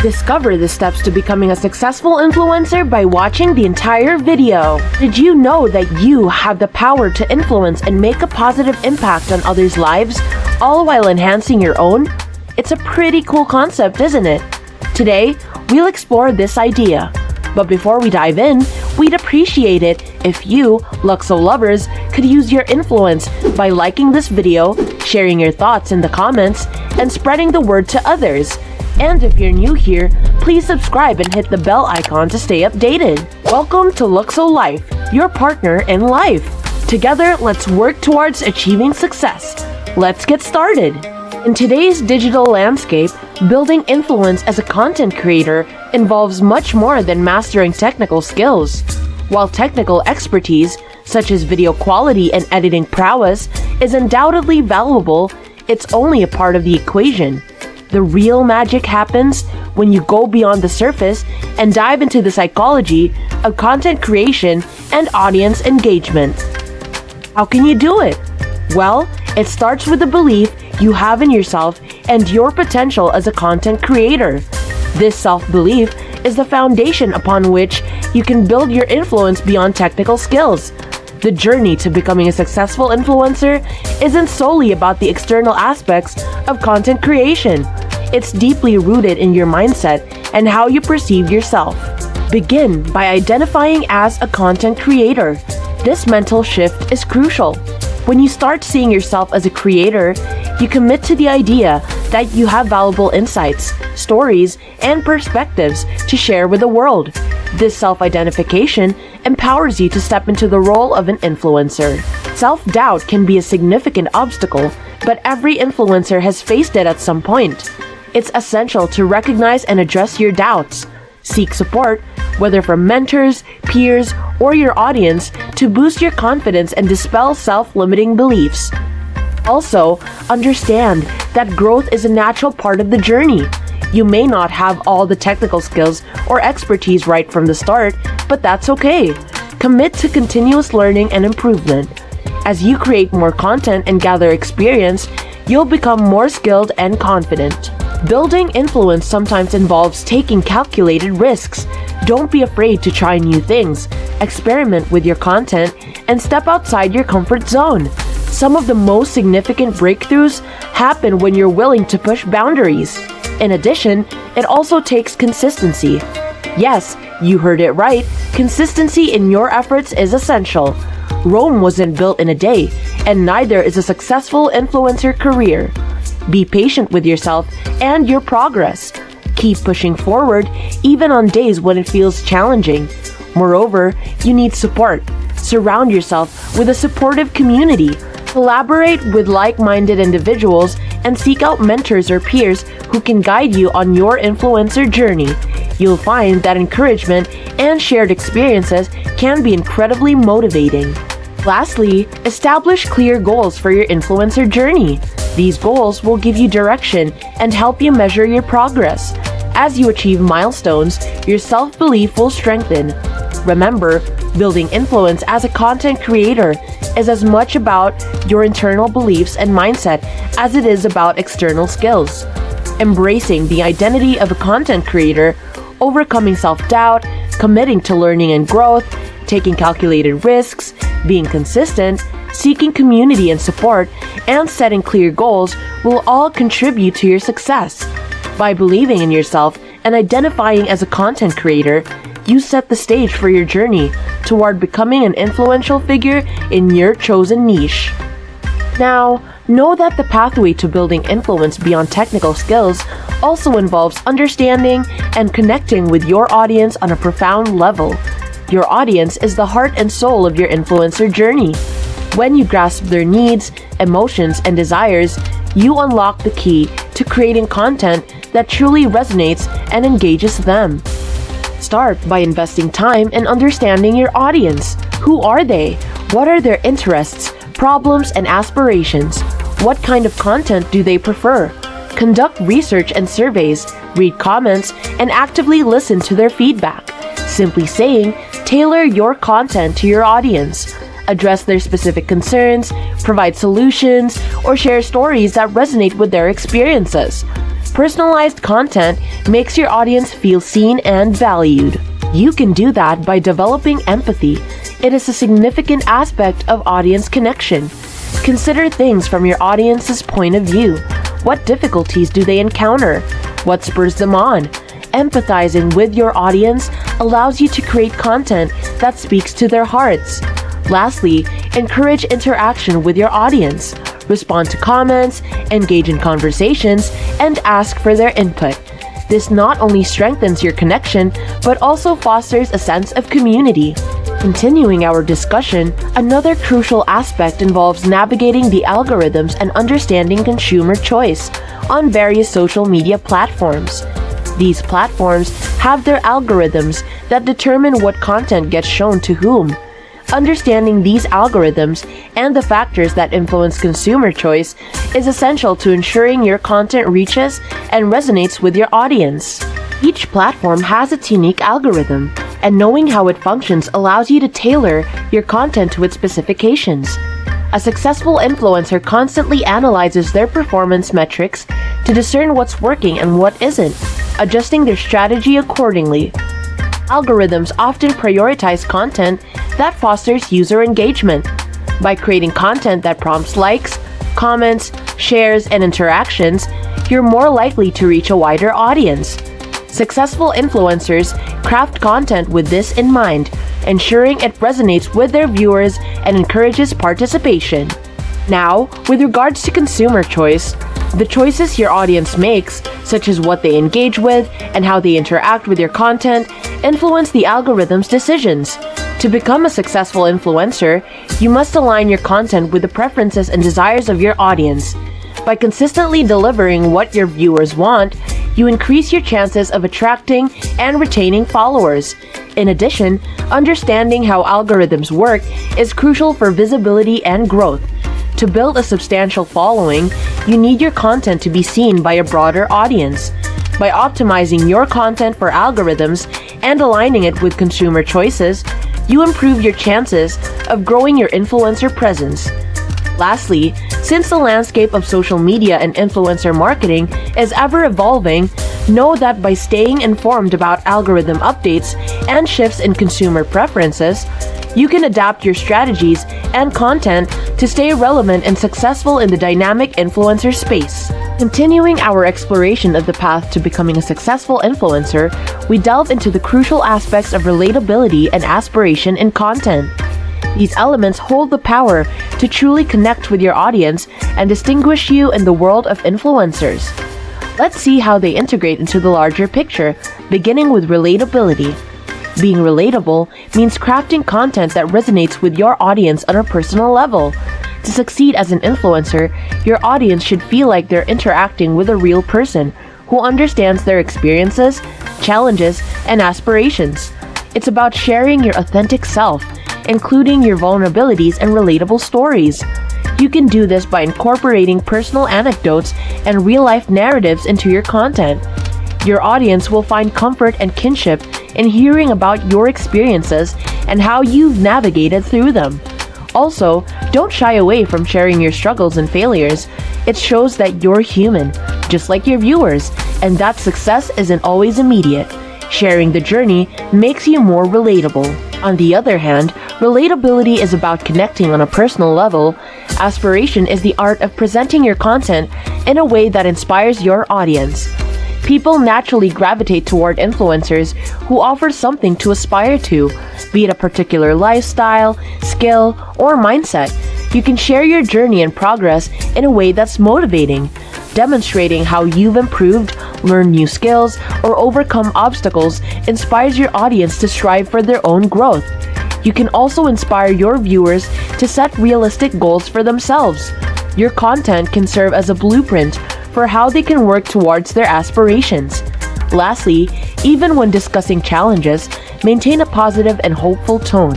Discover the steps to becoming a successful influencer by watching the entire video. Did you know that you have the power to influence and make a positive impact on others' lives, all while enhancing your own? It's a pretty cool concept, isn't it? Today, we'll explore this idea. But before we dive in, we'd appreciate it if you, Luxo lovers, could use your influence by liking this video, sharing your thoughts in the comments, and spreading the word to others. And if you're new here, please subscribe and hit the bell icon to stay updated. Welcome to Luxo-Life, your partner in life. Together, let's work towards achieving success. Let's get started. In today's digital landscape, building influence as a content creator involves much more than mastering technical skills. While technical expertise, such as video quality and editing prowess, is undoubtedly valuable, it's only a part of the equation. The real magic happens when you go beyond the surface and dive into the psychology of content creation and audience engagement. How can you do it? Well, it starts with the belief you have in yourself and your potential as a content creator. This self-belief is the foundation upon which you can build your influence beyond technical skills. The journey to becoming a successful influencer isn't solely about the external aspects of content creation. It's deeply rooted in your mindset and how you perceive yourself. Begin by identifying as a content creator. This mental shift is crucial. When you start seeing yourself as a creator, you commit to the idea that you have valuable insights, stories, and perspectives to share with the world. This self-identification empowers you to step into the role of an influencer. Self-doubt can be a significant obstacle, but every influencer has faced it at some point. It's essential to recognize and address your doubts. Seek support, whether from mentors, peers, or your audience, to boost your confidence and dispel self-limiting beliefs. Also, understand that growth is a natural part of the journey. You may not have all the technical skills or expertise right from the start, but that's okay. Commit to continuous learning and improvement. As you create more content and gather experience, you'll become more skilled and confident. Building influence sometimes involves taking calculated risks. Don't be afraid to try new things, experiment with your content, and step outside your comfort zone. Some of the most significant breakthroughs happen when you're willing to push boundaries. In addition, it also takes consistency. Yes, you heard it right, consistency in your efforts is essential. Rome wasn't built in a day, and neither is a successful influencer career. Be patient with yourself and your progress. Keep pushing forward even on days when it feels challenging. Moreover, you need support. Surround yourself with a supportive community. Collaborate with like-minded individuals and seek out mentors or peers who can guide you on your influencer journey. You'll find that encouragement and shared experiences can be incredibly motivating. Lastly, establish clear goals for your influencer journey. These goals will give you direction and help you measure your progress. As you achieve milestones, your self-belief will strengthen. Remember, building influence as a content creator is as much about your internal beliefs and mindset as it is about external skills. Embracing the identity of a content creator, overcoming self-doubt, committing to learning and growth, taking calculated risks, being consistent, seeking community and support, and setting clear goals will all contribute to your success. By believing in yourself and identifying as a content creator, you set the stage for your journey toward becoming an influential figure in your chosen niche. Now, know that the pathway to building influence beyond technical skills also involves understanding and connecting with your audience on a profound level. Your audience is the heart and soul of your influencer journey. When you grasp their needs, emotions, and desires, you unlock the key to creating content that truly resonates and engages them. Start by investing time in understanding your audience. Who are they? What are their interests, problems, and aspirations? What kind of content do they prefer? Conduct research and surveys, read comments, and actively listen to their feedback. Simply saying, tailor your content to your audience. Address their specific concerns, provide solutions, or share stories that resonate with their experiences. Personalized content makes your audience feel seen and valued. You can do that by developing empathy. It is a significant aspect of audience connection. Consider things from your audience's point of view. What difficulties do they encounter? What spurs them on? Empathizing with your audience allows you to create content that speaks to their hearts. Lastly, encourage interaction with your audience. Respond to comments, engage in conversations, and ask for their input. This not only strengthens your connection, but also fosters a sense of community. Continuing our discussion, another crucial aspect involves navigating the algorithms and understanding consumer choice on various social media platforms. These platforms have their algorithms that determine what content gets shown to whom. Understanding these algorithms and the factors that influence consumer choice is essential to ensuring your content reaches and resonates with your audience. Each platform has its unique algorithm, and knowing how it functions allows you to tailor your content to its specifications. A successful influencer constantly analyzes their performance metrics to discern what's working and what isn't, adjusting their strategy accordingly. Algorithms often prioritize content that fosters user engagement. By creating content that prompts likes, comments, shares, and interactions, you're more likely to reach a wider audience. Successful influencers craft content with this in mind, ensuring it resonates with their viewers and encourages participation. Now, with regards to consumer choice, the choices your audience makes, such as what they engage with and how they interact with your content, influence the algorithm's decisions. To become a successful influencer, you must align your content with the preferences and desires of your audience. By consistently delivering what your viewers want, you increase your chances of attracting and retaining followers. In addition, understanding how algorithms work is crucial for visibility and growth. To build a substantial following, you need your content to be seen by a broader audience. By optimizing your content for algorithms and aligning it with consumer choices, you improve your chances of growing your influencer presence. Lastly, since the landscape of social media and influencer marketing is ever evolving, know that by staying informed about algorithm updates and shifts in consumer preferences, you can adapt your strategies and content to stay relevant and successful in the dynamic influencer space. Continuing our exploration of the path to becoming a successful influencer, we delve into the crucial aspects of relatability and aspiration in content. These elements hold the power to truly connect with your audience and distinguish you in the world of influencers. Let's see how they integrate into the larger picture, beginning with relatability. Being relatable means crafting content that resonates with your audience on a personal level. To succeed as an influencer, your audience should feel like they're interacting with a real person who understands their experiences, challenges, and aspirations. It's about sharing your authentic self, including your vulnerabilities and relatable stories. You can do this by incorporating personal anecdotes and real-life narratives into your content. Your audience will find comfort and kinship in hearing about your experiences and how you've navigated through them. Also, don't shy away from sharing your struggles and failures. It shows that you're human, just like your viewers, and that success isn't always immediate. Sharing the journey makes you more relatable. On the other hand, relatability is about connecting on a personal level. Aspiration is the art of presenting your content in a way that inspires your audience. People naturally gravitate toward influencers who offer something to aspire to, be it a particular lifestyle, skill, or mindset. You can share your journey and progress in a way that's motivating. Demonstrating how you've improved, learned new skills, or overcome obstacles inspires your audience to strive for their own growth. You can also inspire your viewers to set realistic goals for themselves. Your content can serve as a blueprint for how they can work towards their aspirations. Lastly, even when discussing challenges, maintain a positive and hopeful tone.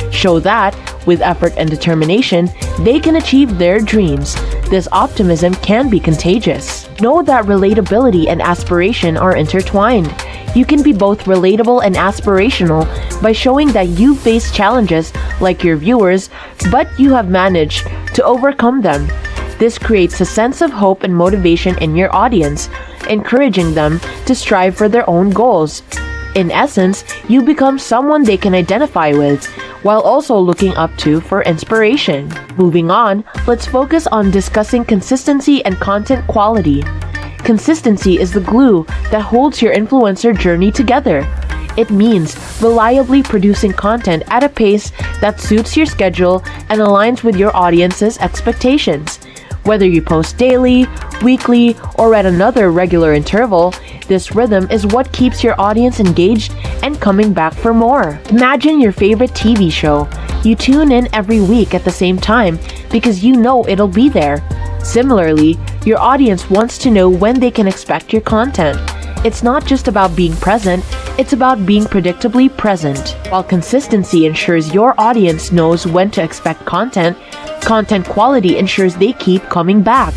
Show that, with effort and determination, they can achieve their dreams. This optimism can be contagious. Know that relatability and aspiration are intertwined. You can be both relatable and aspirational by showing that you face challenges like your viewers, but you have managed to overcome them. This creates a sense of hope and motivation in your audience. encouraging them to strive for their own goals. In essence, you become someone they can identify with, while also looking up to for inspiration. Moving on, let's focus on discussing consistency and content quality. Consistency is the glue that holds your influencer journey together. It means reliably producing content at a pace that suits your schedule and aligns with your audience's expectations. Whether you post daily, weekly, or at another regular interval, this rhythm is what keeps your audience engaged and coming back for more. Imagine your favorite TV show. You tune in every week at the same time because you know it'll be there. Similarly, your audience wants to know when they can expect your content. It's not just about being present, it's about being predictably present. While consistency ensures your audience knows when to expect content, content quality ensures they keep coming back.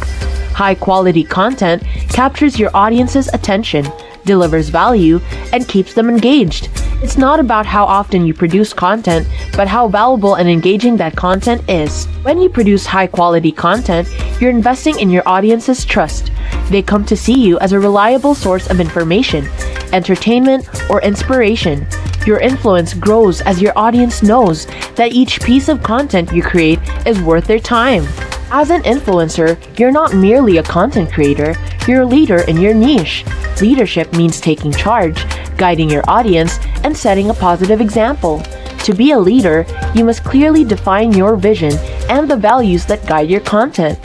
High-quality content captures your audience's attention, delivers value, and keeps them engaged. It's not about how often you produce content, but how valuable and engaging that content is. When you produce high-quality content, you're investing in your audience's trust. They come to see you as a reliable source of information, entertainment, or inspiration. Your influence grows as your audience knows that each piece of content you create is worth their time. As an influencer, you're not merely a content creator, you're a leader in your niche. Leadership means taking charge, guiding your audience, and setting a positive example. To be a leader, you must clearly define your vision and the values that guide your content.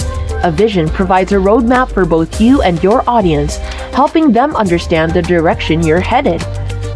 A vision provides a roadmap for both you and your audience, helping them understand the direction you're headed.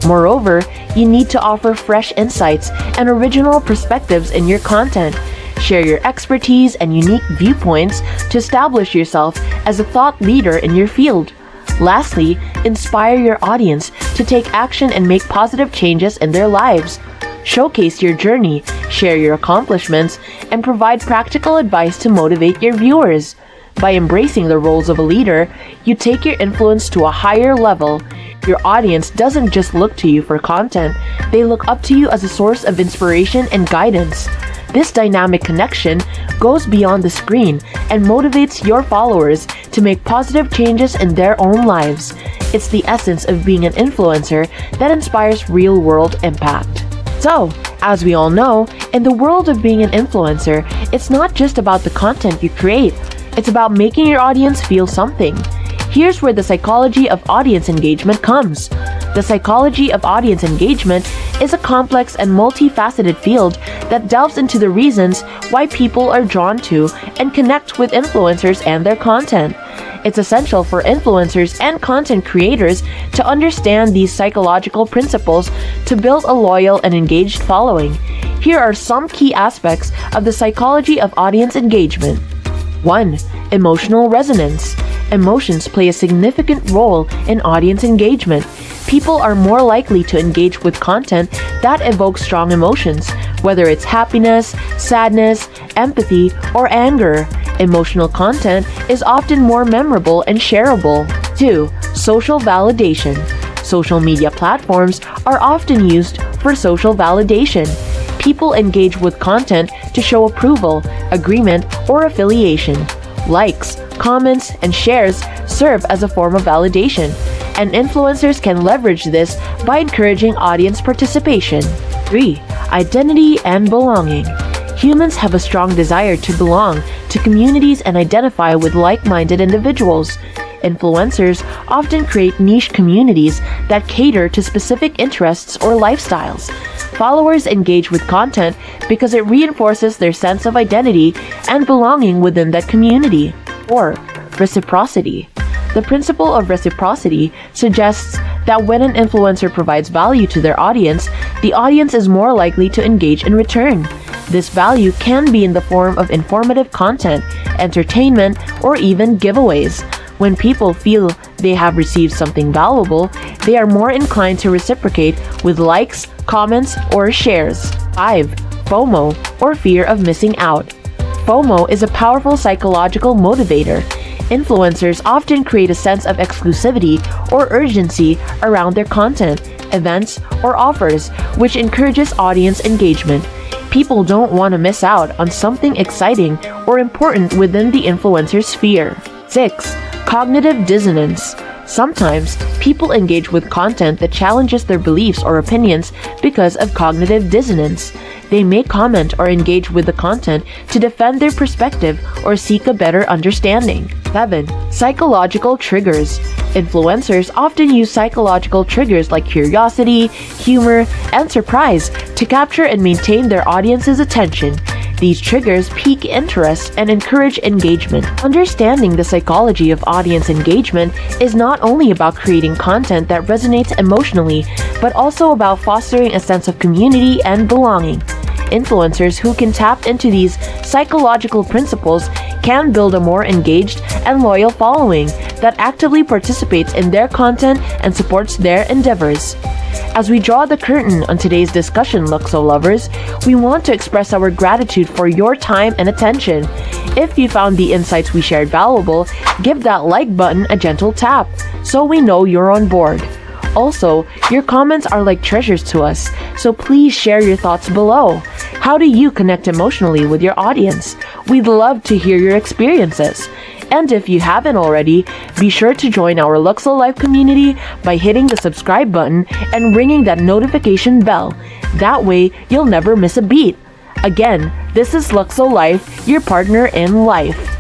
Moreover, you need to offer fresh insights and original perspectives in your content. Share your expertise and unique viewpoints to establish yourself as a thought leader in your field. Lastly, inspire your audience to take action and make positive changes in their lives. Showcase your journey, share your accomplishments, and provide practical advice to motivate your viewers. By embracing the roles of a leader, you take your influence to a higher level. Your audience doesn't just look to you for content, they look up to you as a source of inspiration and guidance. This dynamic connection goes beyond the screen and motivates your followers to make positive changes in their own lives. It's the essence of being an influencer that inspires real-world impact. So, as we all know, in the world of being an influencer, it's not just about the content you create, it's about making your audience feel something. Here's where the psychology of audience engagement comes. The psychology of audience engagement is a complex and multifaceted field that delves into the reasons why people are drawn to and connect with influencers and their content. It's essential for influencers and content creators to understand these psychological principles to build a loyal and engaged following. Here are some key aspects of the psychology of audience engagement. 1. Emotional resonance. Emotions play a significant role in audience engagement. People are more likely to engage with content that evokes strong emotions, whether it's happiness, sadness, empathy, or anger. Emotional content is often more memorable and shareable. 2. Social validation. Social media platforms are often used for social validation. People engage with content to show approval, agreement, or affiliation. Likes, comments, and shares serve as a form of validation, and influencers can leverage this by encouraging audience participation. 3. Identity and belonging. Humans have a strong desire to belong to communities and identify with like-minded individuals. Influencers often create niche communities that cater to specific interests or lifestyles. Followers engage with content because it reinforces their sense of identity and belonging within that community. 4. Reciprocity. The principle of reciprocity suggests that when an influencer provides value to their audience, the audience is more likely to engage in return. This value can be in the form of informative content, entertainment, or even giveaways. When people feel they have received something valuable, they are more inclined to reciprocate with likes, comments, or shares. 5. FOMO, or fear of missing out. FOMO is a powerful psychological motivator. Influencers often create a sense of exclusivity or urgency around their content, events, or offers, which encourages audience engagement. People don't want to miss out on something exciting or important within the influencer sphere. 6. Cognitive dissonance. Sometimes, people engage with content that challenges their beliefs or opinions because of cognitive dissonance. They may comment or engage with the content to defend their perspective or seek a better understanding. 7. Psychological triggers. Influencers often use psychological triggers like curiosity, humor, and surprise to capture and maintain their audience's attention. These triggers pique interest and encourage engagement. Understanding the psychology of audience engagement is not only about creating content that resonates emotionally, but also about fostering a sense of community and belonging. Influencers who can tap into these psychological principles can build a more engaged and loyal following that actively participates in their content and supports their endeavors. As we draw the curtain on today's discussion, Luxo lovers, we want to express our gratitude for your time and attention. If you found the insights we shared valuable, give that like button a gentle tap so we know you're on board. Also, your comments are like treasures to us, so please share your thoughts below. How do you connect emotionally with your audience? We'd love to hear your experiences. And if you haven't already, be sure to join our Luxo-Life community by hitting the subscribe button and ringing that notification bell. That way, you'll never miss a beat. Again, this is Luxo-Life, your partner in life.